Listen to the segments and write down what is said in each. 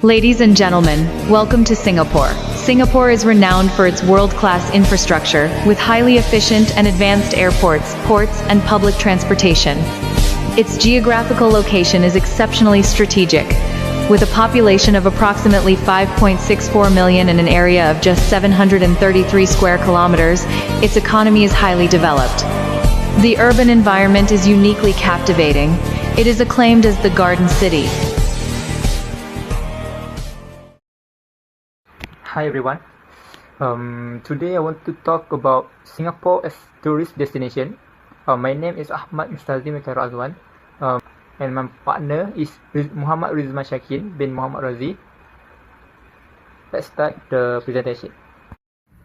Ladies and gentlemen, welcome to Singapore. Singapore is renowned for its world-class infrastructure, with highly efficient and advanced airports, ports, and public transportation. Its geographical location is exceptionally strategic. With a population of approximately 5.64 million and an area of just 733 square kilometers, its economy is highly developed. The urban environment is uniquely captivating. It is acclaimed as the Garden City. Hi everyone. Today I want to talk about Singapore as tourist destination. My name is MUSTAZZIM and AZUWAN. And my partner is MOHAMAD RIEZMAN bin Muhammad ROZI. Let's start the presentation.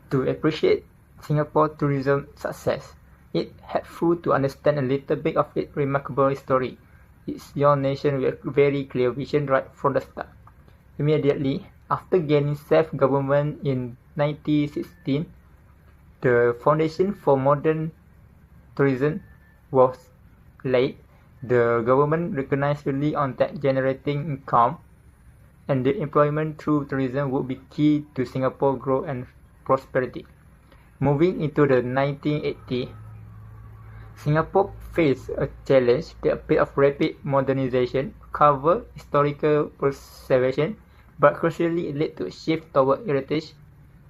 To appreciate Singapore tourism success, it's helpful to understand a little bit of its remarkable story. It's your nation with a very clear vision right from the start. Immediately after gaining self-government in 1916, the foundation for modern tourism was laid. The government recognized early on that generating income and the employment through tourism would be key to Singapore's growth and prosperity. Moving into the 1980s, Singapore faced a challenge, the appeal of rapid modernization, cover historical preservation, but crucially it led to a shift toward heritage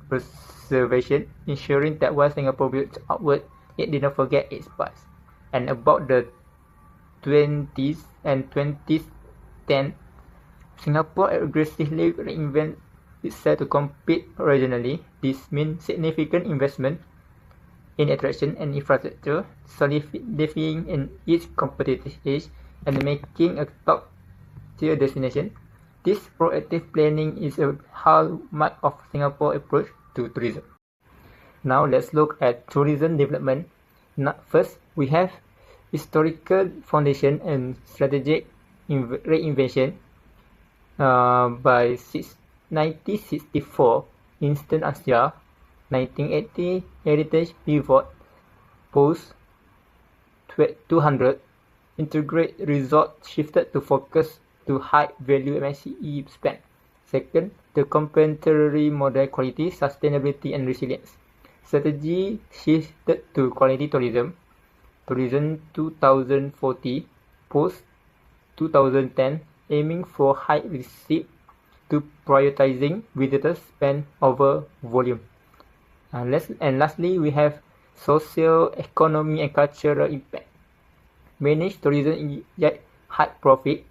preservation, ensuring that while Singapore built outward, it did not forget its past. And about the 20s and 2010, Singapore aggressively reinvented itself to compete regionally. This means significant investment in attraction and infrastructure, solidifying in its competitive edge and making a top-tier destination. This proactive planning is a hallmark of Singapore's approach to tourism. Now let's look at tourism development. First, we have historical foundation and strategic reinvention. By 1964, Eastern Asia, 1980, heritage pivot, post 200, integrate resort shifted to focus to high value MSCE spend. Second, the complementary model quality, sustainability and resilience. Strategy shifted to quality tourism. Tourism 2040, post 2010, aiming for high receipt to prioritizing visitors spend over volume. And lastly, we have social, economy and cultural impact. Manage tourism yet high profit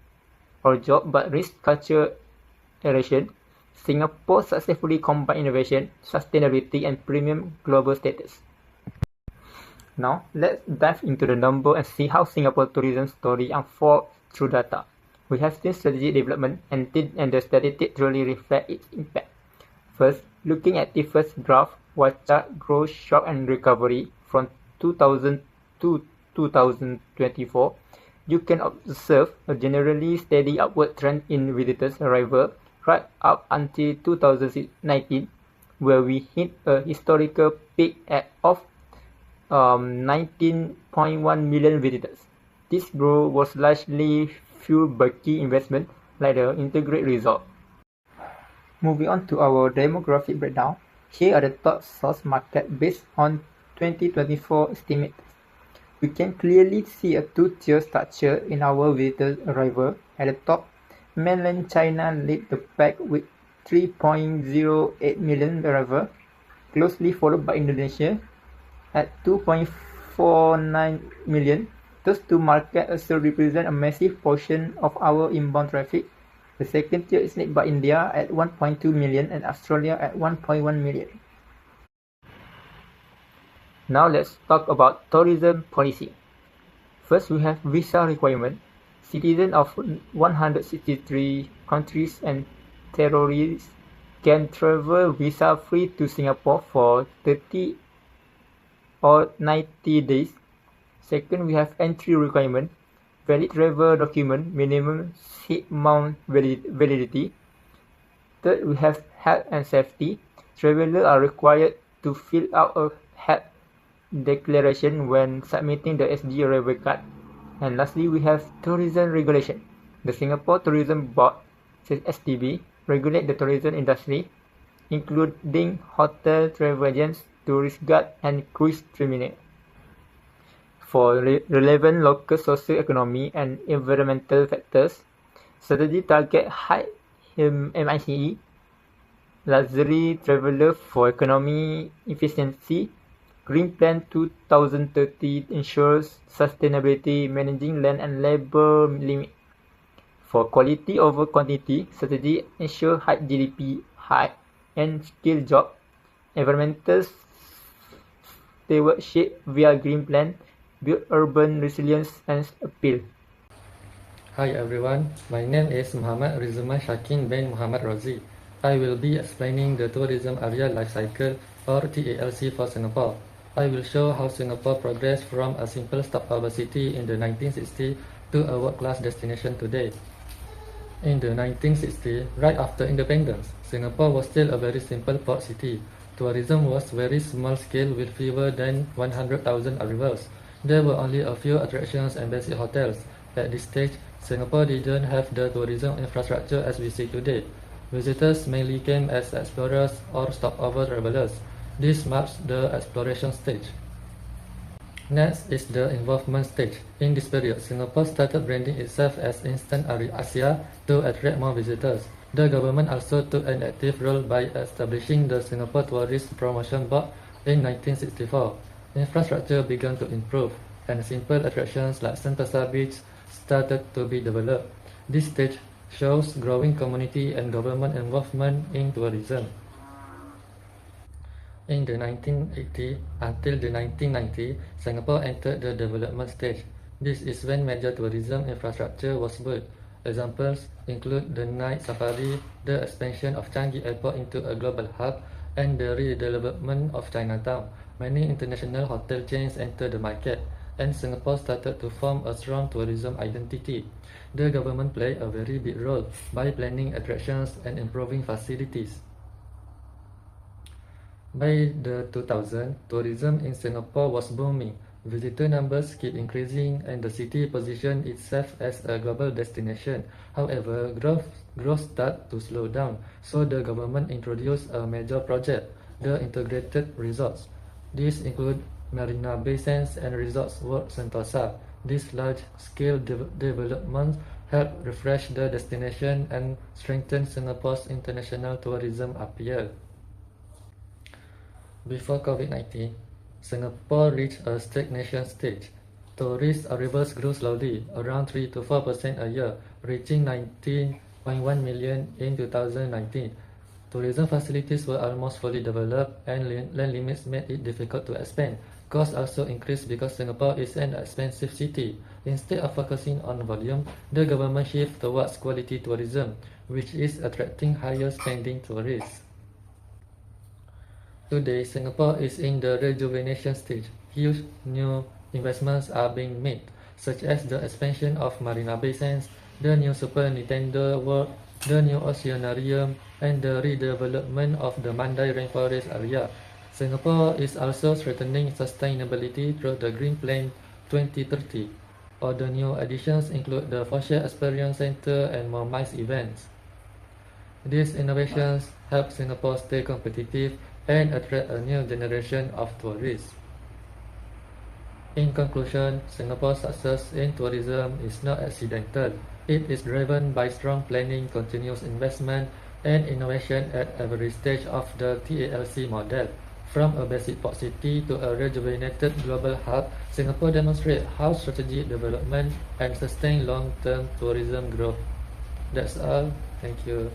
or job but risk culture erosion. Singapore successfully combined innovation, sustainability and premium global status. Now, let's dive into the number and see how Singapore tourism story unfolds through data. We have seen strategic development and the statistics truly reflect its impact. First, looking at the first graph, chart growth, shock and recovery from 2000 to 2024, you can observe a generally steady upward trend in visitors' arrival right up until 2019, where we hit a historical peak of 19.1 million visitors. This growth was largely fueled by key investment like the integrated resort. Moving on to our demographic breakdown, here are the top source markets based on 2024 estimates. We can clearly see a two-tier structure in our visitor arrival. At the top, mainland China lead the pack with 3.08 million arrivals, closely followed by Indonesia at 2.49 million. Those two markets also represent a massive portion of our inbound traffic. The second tier is led by India at 1.2 million and Australia at 1.1 million. Now let's talk about tourism policy. First, we have visa requirement. Citizens of 163 countries and terrorists can travel visa-free to Singapore for 30 or 90 days. Second, we have entry requirement. Valid travel document, minimum 6-month validity. Third, we have health and safety. Travelers are required to fill out a health declaration when submitting the SG arrival card. And lastly, we have tourism regulation. The Singapore Tourism Board STB, regulate the tourism industry, including hotel, travel agents, tourist guide, and cruise terminal. For relevant local socio-economic and environmental factors, strategy target high MICE, luxury traveler for economy efficiency. Green Plan 2030 ensures sustainability, managing land and labor limit. For quality over quantity, strategy ensure high GDP, high and skilled job, environmental stewardship via Green Plan, build urban resilience and appeal. Hi everyone, my name is MOHAMAD RIEZMAN SHAKIN bin MOHAMAD ROZI. I will be explaining the tourism area life cycle or TALC for Singapore. I will show how Singapore progressed from a simple stopover city in the 1960s to a world-class destination today. In the 1960s, right after independence, Singapore was still a very simple port city. Tourism was very small scale with fewer than 100,000 arrivals. There were only a few attractions and basic hotels. At this stage, Singapore didn't have the tourism infrastructure as we see today. Visitors mainly came as explorers or stopover travelers. This marks the exploration stage. Next is the involvement stage. In this period, Singapore started branding itself as Instant Asia to attract more visitors. The government also took an active role by establishing the Singapore Tourist Promotion Board in 1964. Infrastructure began to improve, and simple attractions like Sentosa Beach started to be developed. This stage shows growing community and government involvement in tourism. In the 1980s until the 1990s, Singapore entered the development stage. This is when major tourism infrastructure was built. Examples include the night safari, the expansion of Changi Airport into a global hub, and the redevelopment of Chinatown. Many international hotel chains entered the market, and Singapore started to form a strong tourism identity. The government played a very big role by planning attractions and improving facilities. By the 2000s, tourism in Singapore was booming. Visitor numbers keep increasing and the city positioned itself as a global destination. However, growth started to slow down, so the government introduced a major project, the Integrated Resorts. These include Marina Bay Sands and Resorts World Sentosa. These large-scale developments help refresh the destination and strengthen Singapore's international tourism appeal. Before COVID-19, Singapore reached a stagnation stage. Tourist arrivals grew slowly, around 3 to 4% a year, reaching 19.1 million in 2019. Tourism facilities were almost fully developed and land limits made it difficult to expand. Costs also increased because Singapore is an expensive city. Instead of focusing on volume, the government shifted towards quality tourism, which is attracting higher spending tourists. Today, Singapore is in the rejuvenation stage. Huge new investments are being made, such as the expansion of Marina Bay Sands, the new Super Nintendo World, the new Oceanarium, and the redevelopment of the Mandai Rainforest area. Singapore is also strengthening sustainability through the Green Plan 2030. Other new additions include the Forshare Experience Center and more MICE events. These innovations help Singapore stay competitive and attract a new generation of tourists. In conclusion, Singapore's success in tourism is not accidental. It is driven by strong planning, continuous investment, and innovation at every stage of the TALC model. From a basic port city to a rejuvenated global hub, Singapore demonstrates how strategic development and sustained long-term tourism growth. That's all. Thank you.